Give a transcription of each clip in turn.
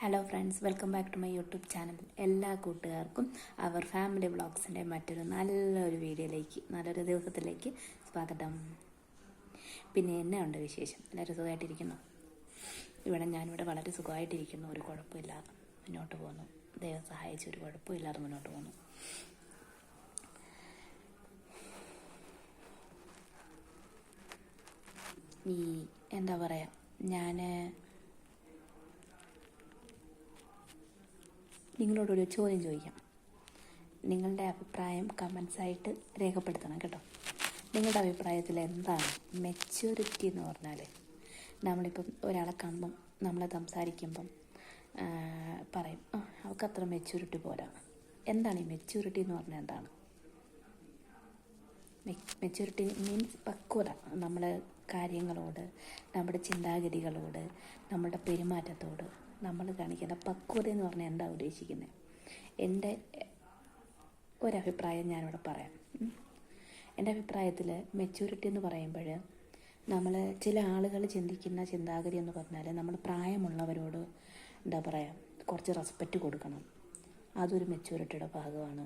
Hello friends, welcome back to my YouTube channel. എല്ലാ കൂട്ടുകാർക്കും അവർ family വ്ളോഗ്സിൻ്റെ മറ്റൊരു നല്ലൊരു വീഡിയോയിലേക്ക്, നല്ലൊരു ദിവസത്തിലേക്ക് സ്വാഗതം. പിന്നെ എന്നെ ഉണ്ട് വിശേഷം? എല്ലാവരും സുഖമായിട്ടിരിക്കുന്നു? ഞാനിവിടെ വളരെ സുഖമായിട്ടിരിക്കുന്നു, ഒരു കുഴപ്പമില്ലാതെ മുന്നോട്ട് പോകുന്നു. ദൈവം സഹായിച്ച് ഒരു കുഴപ്പമില്ലാതെ മുന്നോട്ട് പോകുന്നു. എന്താ പറയുക, ഞാൻ നിങ്ങളോടൊരു ചോദ്യം ചോദിക്കാം. നിങ്ങളുടെ അഭിപ്രായം കമൻസായിട്ട് രേഖപ്പെടുത്തണം കേട്ടോ. നിങ്ങളുടെ അഭിപ്രായത്തിൽ എന്താണ് മെച്യൂരിറ്റി എന്ന് പറഞ്ഞാൽ? നമ്മളിപ്പം ഒരാളെ കാണുമ്പം, നമ്മളെ സംസാരിക്കുമ്പം പറയും, അവൾക്ക് അത്ര മെച്യൂരിറ്റി പോരാ. എന്താണ് ഈ മെച്യൂരിറ്റി എന്ന് പറഞ്ഞാൽ? എന്താണ് മെച്യൂരിറ്റി? മീൻസ് പക്വത. നമ്മുടെ കാര്യങ്ങളോട്, നമ്മുടെ ചിന്താഗതികളോട്, നമ്മുടെ പെരുമാറ്റത്തോട് നമ്മൾ കാണിക്കുന്ന പക്വത എന്ന് പറഞ്ഞാൽ എന്താ ഉദ്ദേശിക്കുന്നത്? എൻ്റെ ഒരഭിപ്രായം ഞാനിവിടെ പറയാം. എൻ്റെ അഭിപ്രായത്തിൽ മെച്യൂരിറ്റി എന്ന് പറയുമ്പോൾ, നമ്മൾ ചില ആളുകൾ ചിന്തിക്കുന്ന ചിന്താഗതി എന്ന് പറഞ്ഞാൽ, നമ്മൾ പ്രായമുള്ളവരോട് എന്താ പറയുക, കുറച്ച് റെസ്പെക്റ്റ് കൊടുക്കണം. അതൊരു മെച്യൂരിറ്റിയുടെ ഭാഗമാണ്.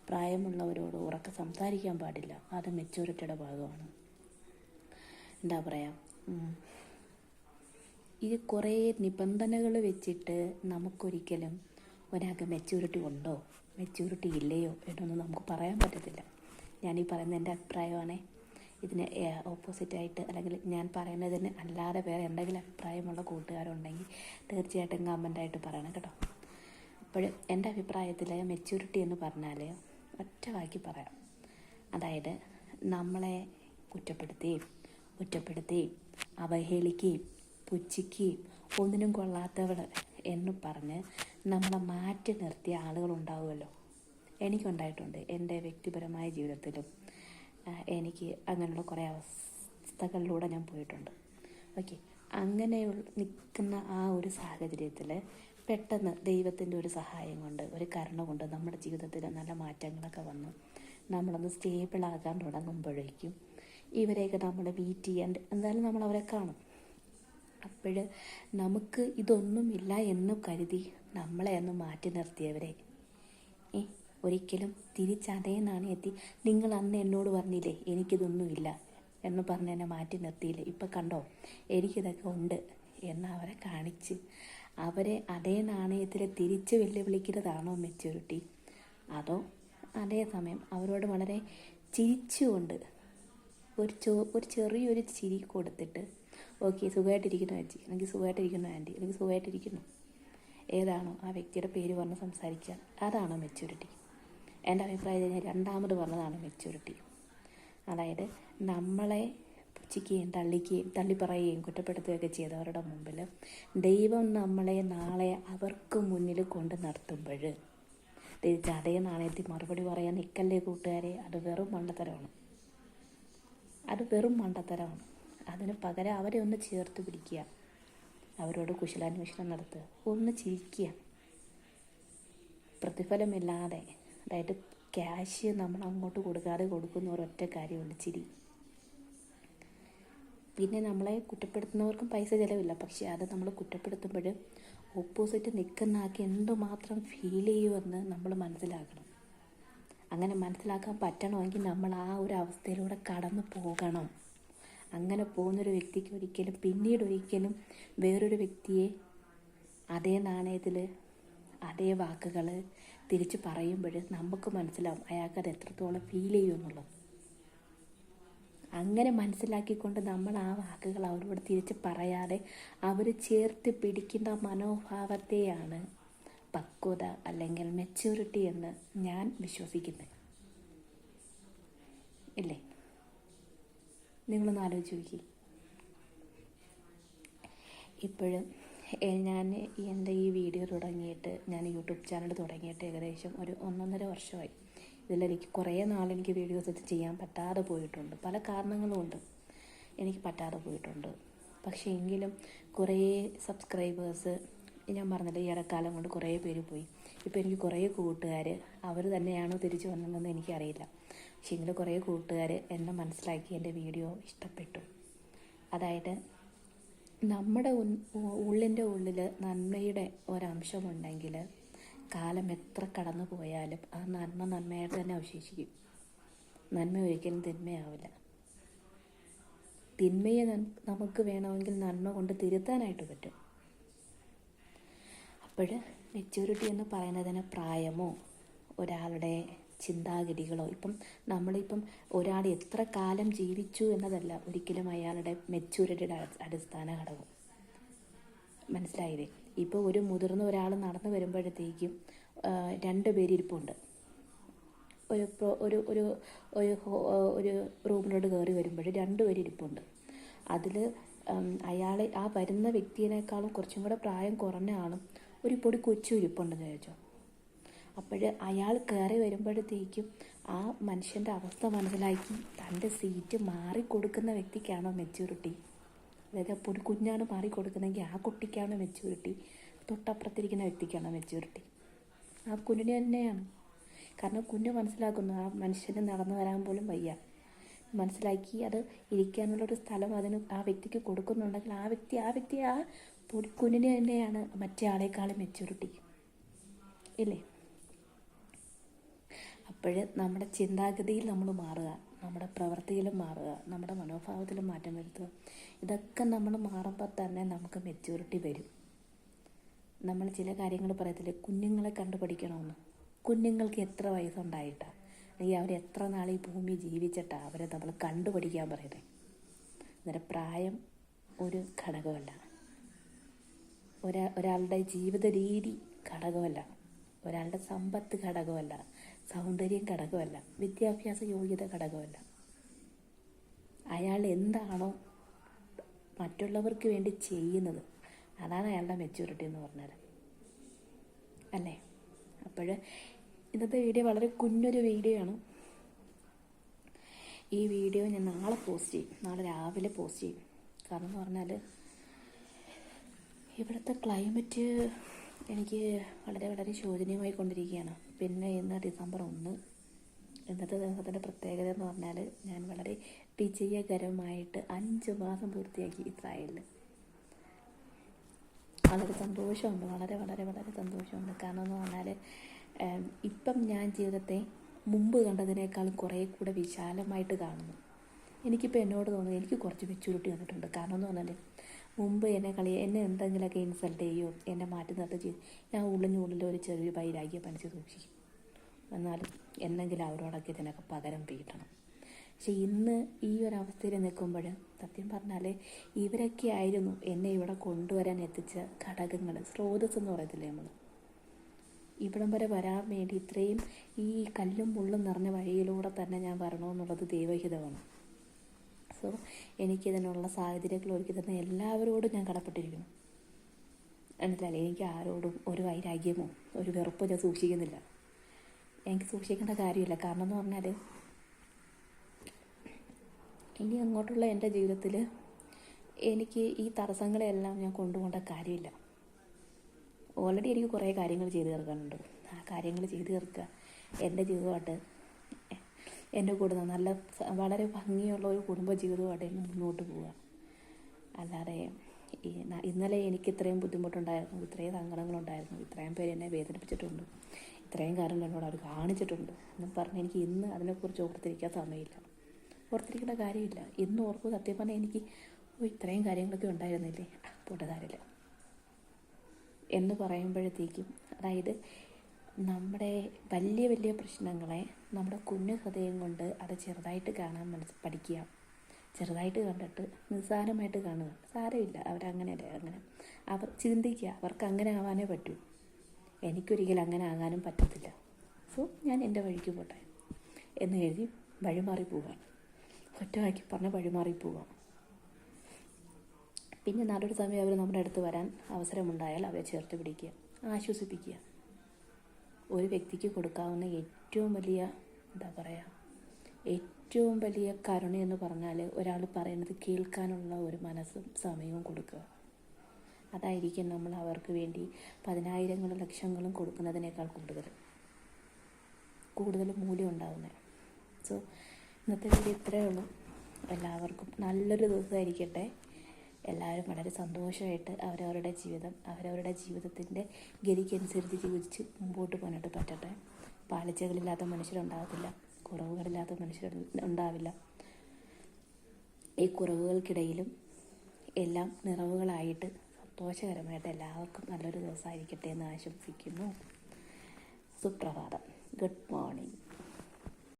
പ്രായമുള്ളവരോട് ഉറക്കെ സംസാരിക്കാൻ പാടില്ല, അത് മെച്യൂരിറ്റിയുടെ ഭാഗമാണ്. എന്താ പറയുക, ഇത് കുറേ നിബന്ധനകൾ വെച്ചിട്ട് നമുക്കൊരിക്കലും ഒരാൾക്ക് മെച്യൂരിറ്റി ഉണ്ടോ മെച്യൂരിറ്റി ഇല്ലയോ എന്നൊന്നും നമുക്ക് പറയാൻ പറ്റത്തില്ല. ഞാനീ പറയുന്നത് എൻ്റെ അഭിപ്രായമാണേ. ഇതിന് ഓപ്പോസിറ്റായിട്ട്, അല്ലെങ്കിൽ ഞാൻ പറയുന്നതിന് അല്ലാതെ വേറെ എന്തെങ്കിലും അഭിപ്രായമുള്ള കൂട്ടുകാരുണ്ടെങ്കിൽ തീർച്ചയായിട്ടും കമൻ്റായിട്ട് പറയണം കേട്ടോ. അപ്പോൾ എൻ്റെ അഭിപ്രായത്തിൽ മെച്യൂരിറ്റി എന്ന് പറഞ്ഞാൽ ഒറ്റ വാക്കി പറയാം, അതായത് നമ്മളെ കുറ്റപ്പെടുത്തുകയും അവഹേളിക്കുകയും പുച്ഛിക്കുകയും ഒന്നിനും കൊള്ളാത്തവൾ എന്ന് പറഞ്ഞ് നമ്മളെ മാറ്റി നിർത്തിയ ആളുകളുണ്ടാവുമല്ലോ. എനിക്കുണ്ടായിട്ടുണ്ട്. എൻ്റെ വ്യക്തിപരമായ ജീവിതത്തിലും എനിക്ക് അങ്ങനെയുള്ള കുറേ അവസ്ഥകളിലൂടെ ഞാൻ പോയിട്ടുണ്ട്. ഓക്കെ, അങ്ങനെ നിൽക്കുന്ന ആ ഒരു സാഹചര്യത്തിൽ പെട്ടെന്ന് ദൈവത്തിൻ്റെ ഒരു സഹായം കൊണ്ട്, ഒരു കരുണ കൊണ്ട് നമ്മുടെ ജീവിതത്തിൽ നല്ല മാറ്റങ്ങളൊക്കെ വന്ന് നമ്മളൊന്ന് സ്റ്റേബിളാകാൻ തുടങ്ങുമ്പോഴേക്കും ഇവരെയൊക്കെ നമ്മൾ മീറ്റ് ചെയ്യാൻ എന്തായാലും നമ്മൾ അവരെ കാണും. അപ്പോൾ നമുക്ക് ഇതൊന്നുമില്ല എന്ന് കരുതി നമ്മളെ ഒന്ന് മാറ്റി നിർത്തിയവരെ ഒരിക്കലും തിരിച്ചതേ നാണയത്തിൽ, നിങ്ങൾ അന്ന് എന്നോട് പറഞ്ഞില്ലേ എനിക്കിതൊന്നുമില്ല എന്ന് പറഞ്ഞ് എന്നെ മാറ്റി നിർത്തിയില്ലേ, ഇപ്പം കണ്ടോ എനിക്കിതൊക്കെ ഉണ്ട് എന്ന് അവരെ കാണിച്ച് അവരെ അതേ നാണയത്തിൽ തിരിച്ച് വെല്ലുവിളിക്കുന്നതാണോ മെച്യൂരിറ്റി? അതോ അതേസമയം അവരോട് വളരെ ചിരിച്ചുകൊണ്ട് ഒരു ചെറിയൊരു ചിരി കൊടുത്തിട്ട്, ഓക്കെ സുഖമായിട്ടിരിക്കുന്നു ചേച്ചി, എനിക്ക് സുഖമായിട്ടിരിക്കുന്നു ആൻറ്റി, എനിക്ക് സുഖമായിട്ടിരിക്കുന്നു, ഏതാണോ ആ വ്യക്തിയുടെ പേര് പറഞ്ഞ് സംസാരിക്കുക, അതാണോ മെച്യൂരിറ്റി? എൻ്റെ അഭിപ്രായത്തിൽ ഞാൻ രണ്ടാമത് പറഞ്ഞതാണ് മെച്യൂരിറ്റി. അതായത് നമ്മളെ പുച്ഛിക്കുകയും തള്ളിപ്പറയുകയും കുറ്റപ്പെടുത്തുകയൊക്കെ ചെയ്തവരുടെ മുമ്പിൽ ദൈവം നമ്മളെ നാളെ അവർക്ക് മുന്നിൽ കൊണ്ട് നിർത്തുമ്പോൾ തിരിച്ച് അതേ നാണയത്തിൽ മറുപടി പറയാൻ നിൽക്കല്ലേ കൂട്ടുകാരെ. അത് വെറും മണ്ടത്തരമാണ്. അതിന് പകരം അവരെ ഒന്ന് ചേർത്ത് പിടിക്കുക, അവരോട് കുശലാന്വേഷണം നടത്തുക, ഒന്ന് ചിരിക്കുക. പ്രതിഫലമില്ലാതെ, അതായത് ക്യാഷ് നമ്മൾ അങ്ങോട്ട് കൊടുക്കാതെ കൊടുക്കുന്ന ഒരൊറ്റ കാര്യമുണ്ട്, ചിരി. പിന്നെ നമ്മളെ കുറ്റപ്പെടുത്തുന്നവർക്കും പൈസ ചിലവില്ല, പക്ഷേ അത് നമ്മൾ കുറ്റപ്പെടുത്തുമ്പോൾ ഓപ്പോസിറ്റ് നിൽക്കുന്ന ആൾക്ക് എന്തുമാത്രം ഫീൽ ചെയ്യുമെന്ന് നമ്മൾ മനസ്സിലാക്കണം. അങ്ങനെ മനസ്സിലാക്കാൻ പറ്റണമെങ്കിൽ നമ്മൾ ആ ഒരു അവസ്ഥയിലൂടെ കടന്നു പോകണം. അങ്ങനെ പോകുന്നൊരു വ്യക്തിക്ക് ഒരിക്കലും വേറൊരു വ്യക്തിയെ അതേ നാണയത്തിൽ അതേ വാക്കുകൾ തിരിച്ച് പറയുമ്പോൾ നമുക്ക് മനസ്സിലാവും അയാൾക്കത് എത്രത്തോളം ഫീൽ ചെയ്യുമെന്നുള്ളത്. അങ്ങനെ മനസ്സിലാക്കിക്കൊണ്ട് നമ്മൾ ആ വാക്കുകൾ അവരോട് തിരിച്ച് പറയാതെ അവർ ചേർത്ത് പിടിക്കുന്ന മനോഭാവത്തെയാണ് പക്വത അല്ലെങ്കിൽ മെച്യൂരിറ്റി എന്ന് ഞാൻ വിശ്വസിക്കുന്നത്. ഇല്ലേ? നിങ്ങളൊന്ന് ആലോചിച്ച് നോക്കി. ഇപ്പോഴും ഞാൻ എൻ്റെ ഈ വീഡിയോ തുടങ്ങിയിട്ട്, ഞാൻ യൂട്യൂബ് ചാനൽ തുടങ്ങിയിട്ട് ഏകദേശം ഒരു 1.5 വർഷമായി. ഇതിലെനിക്ക് കുറേ നാളെനിക്ക് വീഡിയോസ് ചെയ്യാൻ പറ്റാതെ പോയിട്ടുണ്ട്. പല കാരണങ്ങളുമുണ്ട് എനിക്ക് പറ്റാതെ പോയിട്ടുണ്ട്. പക്ഷേ എങ്കിലും കുറേ സബ്സ്ക്രൈബേഴ്സ്, ഞാൻ പറഞ്ഞില്ല, ഈ ഇടക്കാലം കൊണ്ട് കുറേ പേര് പോയി. ഇപ്പോൾ എനിക്ക് കുറേ കൂട്ടുകാർ, അവർ തന്നെയാണോ തിരിച്ചു വന്നതെന്ന് എനിക്കറിയില്ല. പക്ഷേ എങ്കിലും കുറേ കൂട്ടുകാർ എന്നെ മനസ്സിലാക്കി, എൻ്റെ വീഡിയോ ഇഷ്ടപ്പെട്ടു. അതായത് നമ്മുടെ ഉള്ളിൻ്റെ ഉള്ളിൽ നന്മയുടെ ഒരംശമുണ്ടെങ്കിൽ കാലം എത്ര കടന്നു പോയാലും ആ നന്മ നന്മയായിട്ട് തന്നെ അവശേഷിക്കും. നന്മ ഒരിക്കലും തിന്മയാവില്ല. തിന്മയെ നമുക്ക് വേണമെങ്കിൽ നന്മ കൊണ്ട് തിരുത്താനായിട്ട് പറ്റും. അപ്പോൾ മെച്യൂരിറ്റി എന്ന് പറയുന്നതിന് പ്രായമോ ഒരാളുടെ ചിന്താഗതികളോ, നമ്മളിപ്പം ഒരാൾ എത്ര കാലം ജീവിച്ചു എന്നതല്ല ഒരിക്കലും അയാളുടെ മെച്യൂരിറ്റിയുടെ അടിസ്ഥാന ഘടകം. മനസ്സിലായില്ലേ? ഇപ്പോൾ ഒരു മുതിർന്ന ഒരാൾ നടന്നു വരുമ്പോഴത്തേക്കും 2 പേരിരിപ്പുണ്ട്. ഒരു ഒരു ഒരു ഒരു റൂമിലോട്ട് കയറി വരുമ്പോൾ 2 പേരിരിപ്പുണ്ട്. അതിൽ അയാളെ ആ വരുന്ന വ്യക്തിയേക്കാളും കുറച്ചും കൂടെ പ്രായം കുറഞ്ഞ ആളും ഒരു പൊടി കൊച്ചു ഇരിപ്പുണ്ടെന്ന് ചോദിച്ചോ. അപ്പോൾ അയാൾ കയറി വരുമ്പോഴത്തേക്കും ആ മനുഷ്യൻ്റെ അവസ്ഥ മനസ്സിലാക്കി തൻ്റെ സീറ്റ് മാറിക്കൊടുക്കുന്ന വ്യക്തിക്കാണോ മെച്യൂരിറ്റി? അതായത് പൊടി കുഞ്ഞാണ് മാറിക്കൊടുക്കുന്നതെങ്കിൽ ആ കുട്ടിക്കാണോ മെച്യൂരിറ്റി? തൊട്ടപ്പുറത്തിരിക്കുന്ന വ്യക്തിക്കാണോ മെച്യൂരിറ്റി? ആ കുഞ്ഞിന് തന്നെയാണ്. കാരണം കുഞ്ഞ് മനസ്സിലാക്കുന്നു ആ മനുഷ്യന് നടന്നു വരാൻ പോലും വയ്യ. മനസ്സിലാക്കി അത് ഇരിക്കാനുള്ളൊരു സ്ഥലം ആ വ്യക്തിക്ക് കൊടുക്കുന്നുണ്ടെങ്കിൽ ആ വ്യക്തി ആ പൊടിക്കുഞ്ഞിന് തന്നെയാണ് മറ്റേ ആളെക്കാളും മെച്യൂരിറ്റി ഇല്ലേ? അപ്പോൾ നമ്മുടെ ചിന്താഗതിയിൽ നമ്മൾ മാറുക, നമ്മുടെ പ്രവൃത്തിയിലും മാറുക, നമ്മുടെ മനോഭാവത്തിലും മാറ്റം വരുത്തുക. ഇതൊക്കെ നമ്മൾ മാറുമ്പോൾ തന്നെ നമുക്ക് മെച്യൂരിറ്റി വരും. നമ്മൾ ചില കാര്യങ്ങൾ പറയത്തില്ലേ, കുഞ്ഞുങ്ങളെ കണ്ടുപഠിക്കണമെന്ന്. കുഞ്ഞുങ്ങൾക്ക് എത്ര വയസ്സുണ്ടായിട്ടാണ്, അല്ലെങ്കിൽ അവർ എത്ര നാൾ ഈ ഭൂമി ജീവിച്ചിട്ടാണ് അവരെ നമ്മൾ കണ്ടുപഠിക്കാൻ പറയുന്നത്. അന്നേരം പ്രായം ഒരു ഘടകമല്ല, ഒരാളുടെ ജീവിത രീതി ഘടകമല്ല, ഒരാളുടെ സമ്പത്ത് ഘടകമല്ല, സൗന്ദര്യം ഘടകമല്ല, വിദ്യാഭ്യാസ യോഗ്യത ഘടകമല്ല. അയാൾ എന്താണോ മറ്റുള്ളവർക്ക് വേണ്ടി ചെയ്യുന്നത് അതാണ് അയാളുടെ മെച്യൂരിറ്റി എന്ന് പറഞ്ഞാൽ അല്ലേ? അപ്പോൾ ഇന്നത്തെ വീഡിയോ വളരെ കുഞ്ഞൊരു വീഡിയോ ആണ്. ഈ വീഡിയോ ഞാൻ നാളെ പോസ്റ്റ് ചെയ്യും, നാളെ രാവിലെ പോസ്റ്റ് ചെയ്യും. കാരണം എന്ന് പറഞ്ഞാൽ ഇവിടുത്തെ ക്ലൈമറ്റ് എനിക്ക് വളരെ വളരെ ശോചനീയമായി കൊണ്ടിരിക്കുകയാണ്. പിന്നെ ഇന്ന് ഡിസംബർ 1, ഇന്നത്തെ ദിവസത്തിൻ്റെ പ്രത്യേകത എന്ന് പറഞ്ഞാൽ ഞാൻ വളരെ വിജയകരമായിട്ട് 5 മാസം പൂർത്തിയാക്കി ഇസ്രായേലിൽ. വളരെ സന്തോഷമുണ്ട്, വളരെ വളരെ വളരെ സന്തോഷമുണ്ട്. കാരണം എന്ന് പറഞ്ഞാൽ ഇപ്പം ഞാൻ ജീവിതത്തെ മുമ്പ് കണ്ടതിനേക്കാളും കുറേ കൂടെ വിശാലമായിട്ട് കാണുന്നു. എനിക്കിപ്പോൾ എന്നോട് തോന്നുന്നു എനിക്ക് കുറച്ച് മെച്യൂരിറ്റി വന്നിട്ടുണ്ട്. കാരണം എന്ന് പറഞ്ഞാൽ മുമ്പ് എന്നെ എന്തെങ്കിലുമൊക്കെ ഇൻസൾട്ട് ചെയ്യുകയോ എന്നെ മാറ്റി നിർത്തി ചെയ്യും, ഞാൻ ഉള്ളിനുള്ളിൽ ഒരു ചെറിയ വൈരാഗ്യം മനസ്സിൽ സൂക്ഷിക്കും. എന്നാലും എന്തെങ്കിലും അവരോടൊക്കെ ഇതിനൊക്കെ പകരം വീട്ടണം. പക്ഷെ ഇന്ന് ഈ ഒരു അവസ്ഥയിൽ നിൽക്കുമ്പോൾ സത്യം പറഞ്ഞാൽ ഇവരൊക്കെ ആയിരുന്നു എന്നെ ഇവിടെ കൊണ്ടുവരാൻ എത്തിച്ച ഘടകങ്ങൾ, സ്രോതസ് എന്ന് പറയത്തില്ലേ നമ്മൾ. ഇവിടം വരെ വരാൻ വേണ്ടി ഇത്രയും ഈ കല്ലും മുള്ളും നിറഞ്ഞ വഴിയിലൂടെ തന്നെ ഞാൻ വരണമെന്നുള്ളത് ദൈവഹിതമാണ്. സോ എനിക്കിതിനുള്ള സാഹചര്യങ്ങൾ ഒരുക്കി തന്ന എല്ലാവരോടും ഞാൻ കടപ്പെട്ടിരിക്കുന്നു. മനസ്സിലായില്ലേ? എനിക്ക് ആരോടും ഒരു വൈരാഗ്യമോ ഒരു വെറുപ്പോ ഞാൻ സൂക്ഷിക്കുന്നില്ല. എനിക്ക് സൂക്ഷിക്കേണ്ട കാര്യമില്ല. കാരണം എന്ന് പറഞ്ഞാൽ ഇനി അങ്ങോട്ടുള്ള എൻ്റെ ജീവിതത്തിൽ എനിക്ക് ഈ തടസ്സങ്ങളെല്ലാം ഞാൻ കൊണ്ടുപോകേണ്ട കാര്യമില്ല. ഓൾറെഡി എനിക്ക് കുറേ കാര്യങ്ങൾ ചെയ്തു തീർക്കാനുണ്ട്. ആ കാര്യങ്ങൾ ചെയ്തു തീർക്കുക, എൻ്റെ ജീവിതമായിട്ട് എൻ്റെ കൂടെ നല്ല വളരെ ഭംഗിയുള്ള ഒരു കുടുംബ ജീവിതമായിട്ട് മുന്നോട്ട് പോവുക. അല്ലാതെ ഇന്നലെ എനിക്ക് ഇത്രയും ബുദ്ധിമുട്ടുണ്ടായിരുന്നു, ഇത്രയും സങ്കടങ്ങളുണ്ടായിരുന്നു, ഇത്രയും പേര് എന്നെ വേദനിപ്പിച്ചിട്ടുണ്ട്, ഇത്രയും കാര്യങ്ങൾ എന്നോട് അവർ കാണിച്ചിട്ടുണ്ട് എന്ന് പറഞ്ഞ് എനിക്ക് ഇന്ന് അതിനെക്കുറിച്ച് ഓർത്തിരിക്കാൻ സമയമില്ല, ഓർത്തിരിക്കേണ്ട കാര്യമില്ല. ഇന്ന് ഓർക്കും സത്യം പറഞ്ഞാൽ എനിക്ക് ഇത്രയും കാര്യങ്ങളൊക്കെ ഉണ്ടായിരുന്നില്ലേ, പൊട്ടതാരില്ല എന്ന് പറയുമ്പോഴത്തേക്കും, അതായത് നമ്മുടെ വലിയ വലിയ പ്രശ്നങ്ങളെ നമ്മുടെ കുഞ്ഞു ഹൃദയം കൊണ്ട് അത് ചെറുതായിട്ട് കാണാൻ പഠിക്കുക. ചെറുതായിട്ട് കണ്ടിട്ട് നിസ്സാരമായിട്ട് കാണുക. സാരമില്ല, അവരങ്ങനെയല്ലേ, അങ്ങനെ അവർ ചിന്തിക്കുക, അവർക്ക് അങ്ങനെ ആവാനേ പറ്റൂ. എനിക്കൊരിക്കലും അങ്ങനെ ആകാനും പറ്റത്തില്ല. സോ ഞാൻ എൻ്റെ വഴിക്ക് പോട്ടെ എന്ന് എഴുതി വഴിമാറി പോവുകയാണ്. ഒറ്റവാക്കി പറഞ്ഞ് വഴിമാറി പോവുകയാണ്. പിന്നെ നല്ലൊരു സമയം അവർ നമ്മുടെ അടുത്ത് വരാൻ അവസരമുണ്ടായാൽ അവരെ ചേർത്ത് പിടിക്കുക, ആശ്വസിപ്പിക്കുക. ഒരു വ്യക്തിക്ക് കൊടുക്കാവുന്ന ഏറ്റവും വലിയ ഏറ്റവും വലിയ കരുണയെന്ന് പറഞ്ഞാൽ ഒരാൾ പറയുന്നത് കേൾക്കാനുള്ള ഒരു മനസ്സും സമയവും കൊടുക്കുക. അതായിരിക്കും നമ്മൾ അവർക്ക് വേണ്ടി 10,000 ലക്ഷങ്ങളും കൊടുക്കുന്നതിനേക്കാൾ കൂടുതൽ മൂല്യം ഉണ്ടാകുന്നത്. സോ ഇന്നത്തെ വീഡിയോ ഇത്രയേ ഉള്ളൂ. എല്ലാവർക്കും നല്ലൊരു ദിവസമായിരിക്കട്ടെ. എല്ലാവരും വളരെ സന്തോഷമായിട്ട് അവരവരുടെ ജീവിതത്തിൻ്റെ ഗതിക്കനുസരിച്ച് ജീവിച്ച് മുമ്പോട്ട് പോകാനായിട്ട് പറ്റട്ടെ. പാളിച്ചകളില്ലാത്ത മനുഷ്യരുണ്ടാകത്തില്ല, കുറവുകളില്ലാത്ത മനുഷ്യരുണ്ടാവില്ല. ഈ കുറവുകൾക്കിടയിലും എല്ലാം നിറവുകളായിട്ട് സന്തോഷകരമായിട്ട് എല്ലാവർക്കും നല്ലൊരു ദിവസമായിരിക്കട്ടെ എന്ന് ആശംസിക്കുന്നു. സുപ്രഭാതം. Good morning.